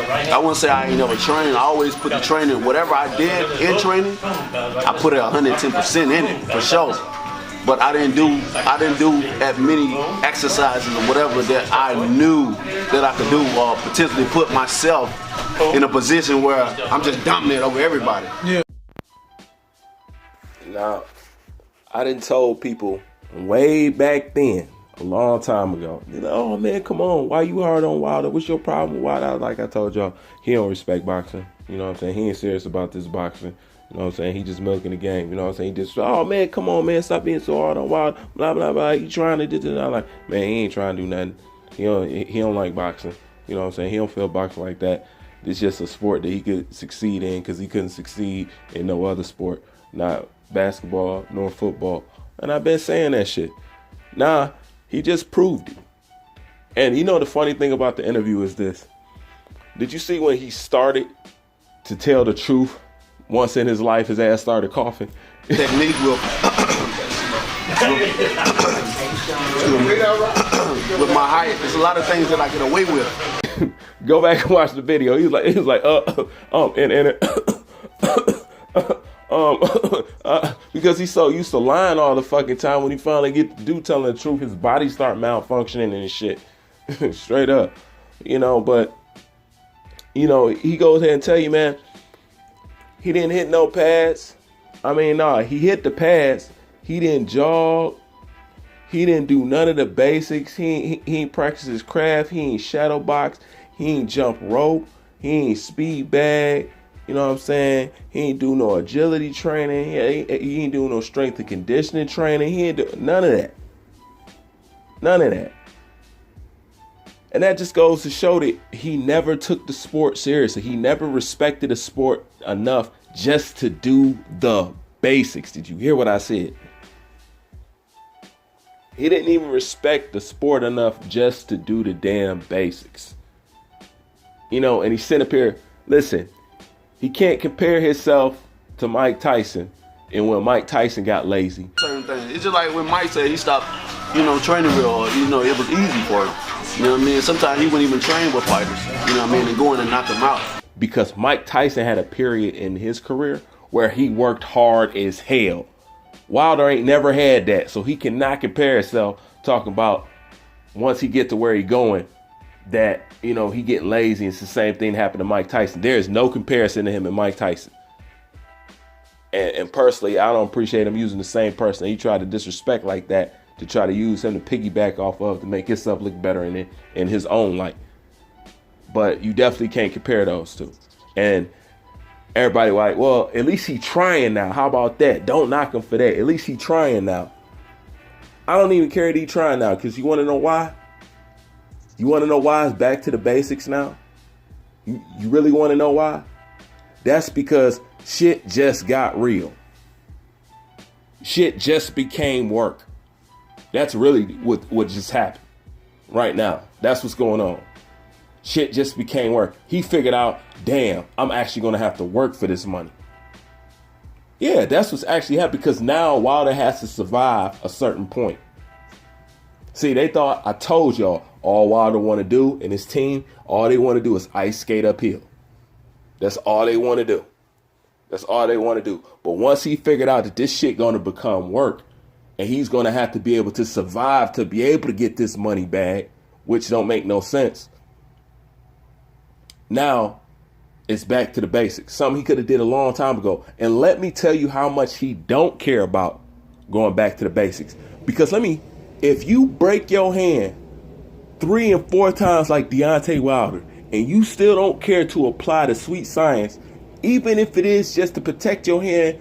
I wouldn't say I ain't never trained. I always put the training, whatever I did in training, I put it 110% in it for sure. But I didn't do as many exercises or whatever that I knew that I could do, or potentially put myself in a position where I'm just dominant over everybody. Yeah. Now, I done told people way back then, a long time ago, oh man, come on, why you hard on Wilder? What's your problem with Wilder? Like I told y'all, he don't respect boxing. You know what I'm saying? He ain't serious about this boxing. You know what I'm saying? He just milking the game. You know what I'm saying? He just, oh man, come on, man, stop being so hard on Wilder. Blah blah blah. He trying to do this. I'm like, man, he ain't trying to do nothing. He don't like boxing. You know what I'm saying? He don't feel boxing like that. It's just a sport that he could succeed in because he couldn't succeed in no other sport, not basketball nor football. And I've been saying that shit. Nah, he just proved it. And you know the funny thing about the interview is this. Did you see when he started to tell the truth? Once in his life, his ass started coughing. Technique will with my height, there's a lot of things that I get away with. Go back and watch the video. He was like, because he's so used to lying all the fucking time. When he finally get to do telling the truth, his body start malfunctioning and shit. Straight up, But he goes ahead and tell you, man, he didn't hit no pads. I mean, nah, he hit the pads. He didn't jog. He didn't do none of the basics. He ain't practice his craft. He ain't shadow box. He ain't jump rope. He ain't speed bag. You know what I'm saying? He ain't do no agility training. He ain't do no strength and conditioning training. He ain't do none of that. None of that. And that just goes to show that he never took the sport seriously. He never respected the sport enough just to do the basics. Did you hear what I said? He didn't even respect the sport enough just to do the damn basics. And he's sitting up here, listen, he can't compare himself to Mike Tyson and when Mike Tyson got lazy. Certain things. It's just like when Mike said he stopped, training real hard. It was easy for him. You know what I mean? Sometimes he wouldn't even train with fighters. You know what I mean? And go in and knock them out. Because Mike Tyson had a period in his career where he worked hard as hell. Wilder ain't never had that, so he cannot compare himself talking about once he get to where he going that, he getting lazy. It's the same thing happened to Mike Tyson. There is no comparison to him and Mike Tyson. And personally, I don't appreciate him using the same person he tried to disrespect like that to try to use him to piggyback off of to make himself look better in his own light. But you definitely can't compare those two. And everybody like, well, at least he trying now. How about that? Don't knock him for that. At least he trying now. I don't even care that he trying now, because you want to know why? You want to know why it's back to the basics now? You really want to know why? That's because shit just got real. Shit just became work. That's really what just happened right now. That's what's going on. Shit just became work. He figured out, damn, I'm actually going to have to work for this money. Yeah, that's what's actually happened, because now Wilder has to survive a certain point. See, they thought, I told y'all, all Wilder want to do and his team, all they want to do is ice skate uphill. That's all they want to do. That's all they want to do. But once he figured out that this shit going to become work, and he's going to have to be able to survive to be able to get this money back, which don't make no sense. Now, it's back to the basics. Something he could have did a long time ago. And let me tell you how much he don't care about going back to the basics. Because if you break your hand 3 and 4 times like Deontay Wilder, and you still don't care to apply the sweet science, even if it is just to protect your hand,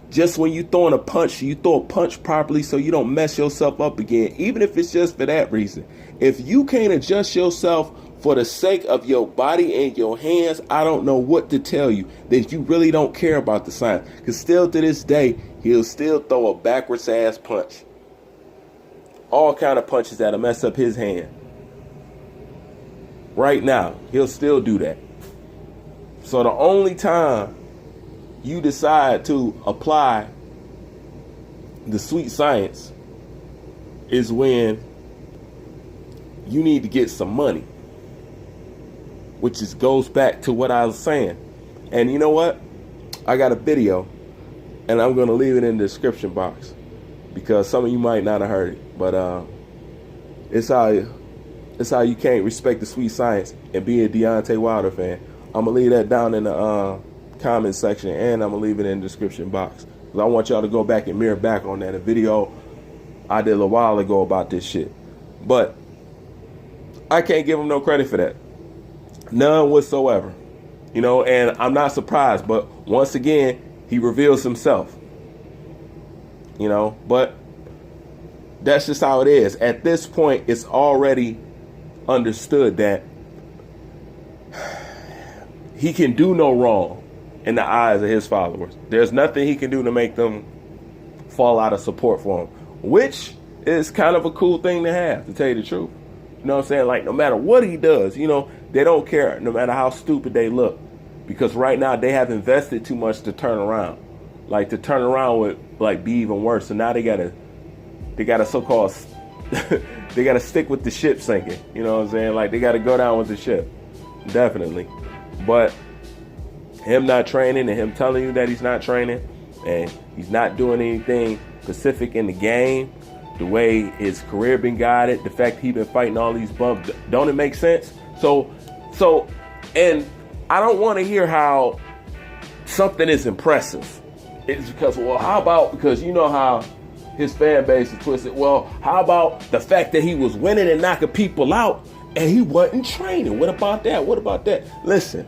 just when you throwing a punch, you throw a punch properly so you don't mess yourself up again, even if it's just for that reason. If you can't adjust yourself for the sake of your body and your hands, I don't know what to tell you, that you really don't care about the science. Because still to this day, he'll still throw a backwards ass punch. All kind of punches that'll mess up his hand. Right now, he'll still do that. So the only time you decide to apply the sweet science is when you need to get some money. which is goes back to what I was saying. And you know what? I got a video, and I'm going to leave it in the description box because some of you might not have heard it. But it's how you can't respect the sweet science and be a Deontay Wilder fan. I'm going to leave that down in the comment section, and I'm going to leave it in the description box. I want y'all to go back and mirror back on that. A video I did a while ago about this shit. But I can't give him no credit for that. None whatsoever. You know, and I'm not surprised. But once again, he reveals himself. You know, but that's just how it is. At this point, it's already understood that he can do no wrong in the eyes of his followers. There's nothing he can do to make them fall out of support for him, which is kind of a cool thing to have, to tell you the truth. You know what I'm saying? Like, no matter what he does, you know, they don't care, no matter how stupid they look, because right now they have invested too much to turn around. Like, to turn around would, like, be even worse. So now they gotta so-called, they gotta stick with the ship sinking. You know what I'm saying? Like, they gotta go down with the ship. Definitely. But him not training and him telling you that he's not training and he's not doing anything specific in the game, the way his career been guided, the fact he been fighting all these bumps, don't it make sense? So, and I don't want to hear how something is impressive. It's because, well, how about, because you know how his fan base is twisted. Well, how about the fact that he was winning and knocking people out and he wasn't training? What about that? What about that? Listen.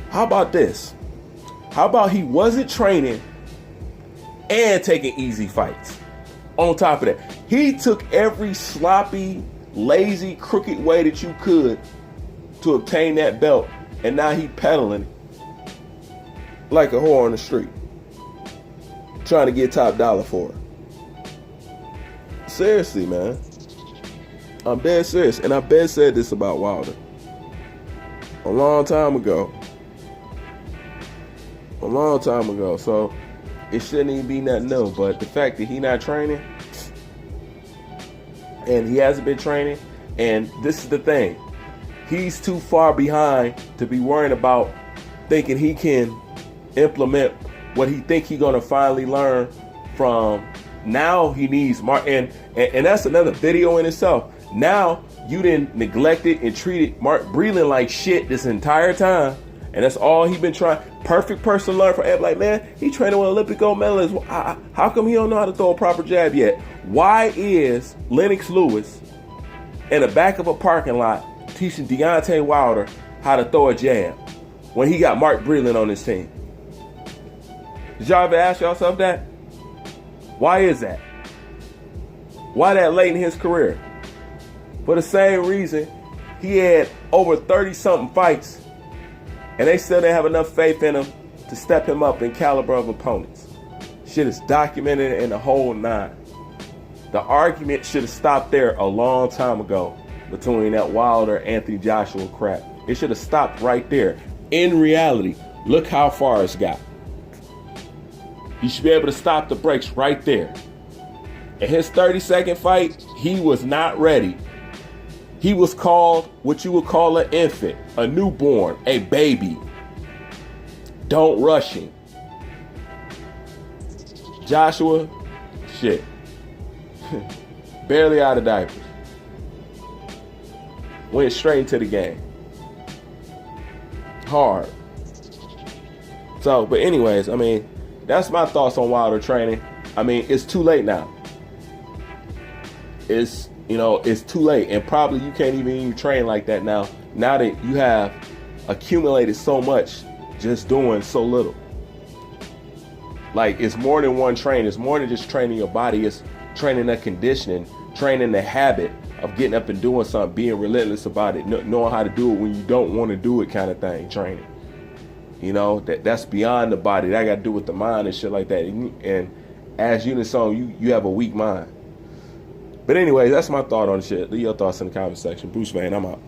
How about this? How about he wasn't training and taking easy fights? On top of that, he took every sloppy, lazy, crooked way that you could to obtain that belt, and now he peddling like a whore on the street, trying to get top dollar for it. Seriously, man. I'm dead serious, and I've been said this about Wilder a long time ago. So it shouldn't even be nothing new. But the fact that he not training and he hasn't been training, and this is the thing, he's too far behind to be worrying about thinking he can implement what he think he gonna finally learn from. Now he needs Mark, and that's another video in itself. Now you didn't neglect it and treated Mark Breland like shit this entire time. And that's all he been trying. Perfect person to learn from. Like, man, he training with Olympic gold medalists. How come he don't know how to throw a proper jab yet? Why is Lennox Lewis in the back of a parking lot teaching Deontay Wilder how to throw a jab when he got Mark Breland on his team? Did y'all ever ask yourself that? Why is that? Why that late in his career? For the same reason he had over 30-something fights, and they still didn't have enough faith in him to step him up in caliber of opponents. Shit is documented in the whole nine. The argument should have stopped there a long time ago between that Wilder, Anthony Joshua crap. It should have stopped right there. In reality, look how far it's got. You should be able to stop the brakes right there. In his 30-second fight, he was not ready. He was called what you would call an infant, a newborn, a baby. Don't rush him. Joshua, shit. Barely out of diapers. Went straight into the game. Hard. So, but anyways, I mean, that's my thoughts on Wilder training. I mean, it's too late now. It's too late, and probably you can't even train like that now that you have accumulated so much just doing so little. Like, it's more than one train. It's more than just training your body. It's training the conditioning, training the habit of getting up and doing something, being relentless about it, knowing how to do it when you don't want to do it kind of thing, training. You know, that's beyond the body. That got to do with the mind and shit like that. And as Unison, you have a weak mind. But anyways, that's my thought on the shit. Leave your thoughts in the comment section. Bruce Van, I'm out.